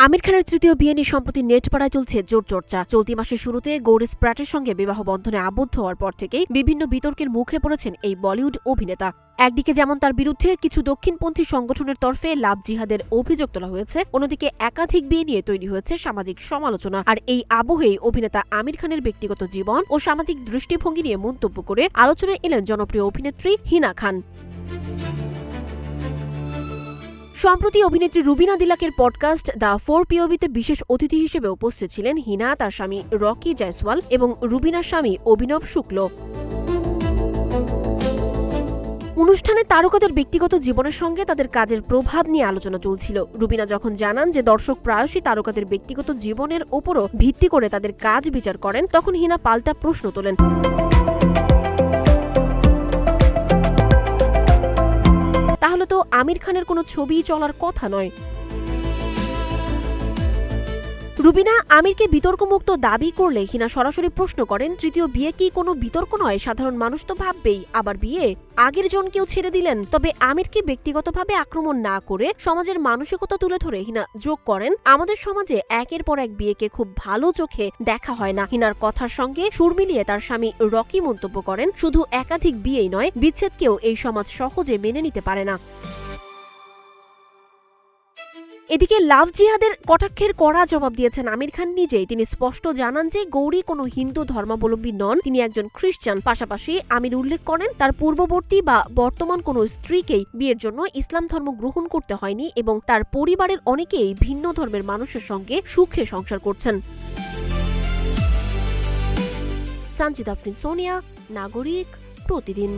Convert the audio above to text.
আমির খানের তৃতীয় বিয়ে নিয়ে সম্প্রতি নেটপাড়ায় চলছে জোর চর্চা। চলতি মাসের শুরুতে গৌরিস প্র্যাটের সঙ্গে বিবাহ বন্ধনে আবদ্ধ হওয়ার পর থেকেই বিভিন্ন বিতর্কের মুখে পড়েছেন এই বলিউড অভিনেতা। একদিকে যেমন তার বিরুদ্ধে কিছু দক্ষিণপন্থী সংগঠনের তরফে লাভ জিহাদের অভিযোগ তোলা হয়েছে, অন্যদিকে একাধিক বিয়ে নিয়ে তৈরি হয়েছে সামাজিক সমালোচনা। আর এই আবহেই অভিনেতা আমির খানের ব্যক্তিগত জীবন ও সামাজিক দৃষ্টিভঙ্গি নিয়ে মন্তব্য করে আলোচনায় এলেন জনপ্রিয় অভিনেত্রী হিনা খান। সম্প্রতি অভিনেত্রী রুবিনা দিলাকের পডকাস্ট দ্য 4POVতে বিশেষ অতিথি হিসেবে উপস্থিত ছিলেন হিনা, তার স্বামী রকি জয়সওয়াল এবং রুবিনার স্বামী অভিনব শুক্ল। অনুষ্ঠানে তারকাদের ব্যক্তিগত জীবনের সঙ্গে তাদের কাজের প্রভাব নিয়ে আলোচনা চলছিল। রুবিনা যখন জানান যে দর্শক প্রায়শই তারকাদের ব্যক্তিগত জীবনের ওপরও ভিত্তি করে তাদের কাজ বিচার করেন, তখন হিনা পাল্টা প্রশ্ন তোলেন। তাহলে তো আমির খানের কোনো ছবি চলার কথা নয়। রুবিনা আমিরকে বিতর্কমুক্ত দাবি করলে হিনা সরাসরি প্রশ্ন করেন, তৃতীয় বিয়ে কি কোনো বিতর্ক নয়? সাধারণ মানুষ তো ভাববেই আবার বিয়ে, আগের জনকেও ছেড়ে দিলেন। তবে আমিরকে ব্যক্তিগতভাবে আক্রমণ না করে সমাজের মানসিকতা তুলে ধরে হিনা যোগ করেন, আমাদের সমাজে একের পর এক বিয়েকে খুব ভালো চোখে দেখা হয় না। হিনার কথার সঙ্গে সুর মিলিয়ে তার স্বামী রকি মন্তব্য করেন, শুধু একাধিক বিয়েই নয়, বিচ্ছেদকেও এই সমাজ সহজে মেনে নিতে পারে না। এদিকে লাভ জিহাদের কটাক্ষের কড়া জবাব দিয়েছেন আমির খান নিজেই। তিনি স্পষ্ট জানান যে গৌরী কোনো হিন্দু ধর্মাবলম্বী নন, তিনি একজন খ্রিস্টান। পাশাপাশি আমির উল্লেখ করেন, তার পূর্ববর্তী বা বর্তমান কোনো স্ত্রীকেই বিয়ের জন্য ইসলাম ধর্ম গ্রহণ করতে হয়নি এবং তার পরিবারের অনেকেই ভিন্ন ধর্মের মানুষের সঙ্গে সুখে সংসার করছেন। সঞ্জিদা আফরিন, সোনিয়া, নাগরিক, প্রতিদিন।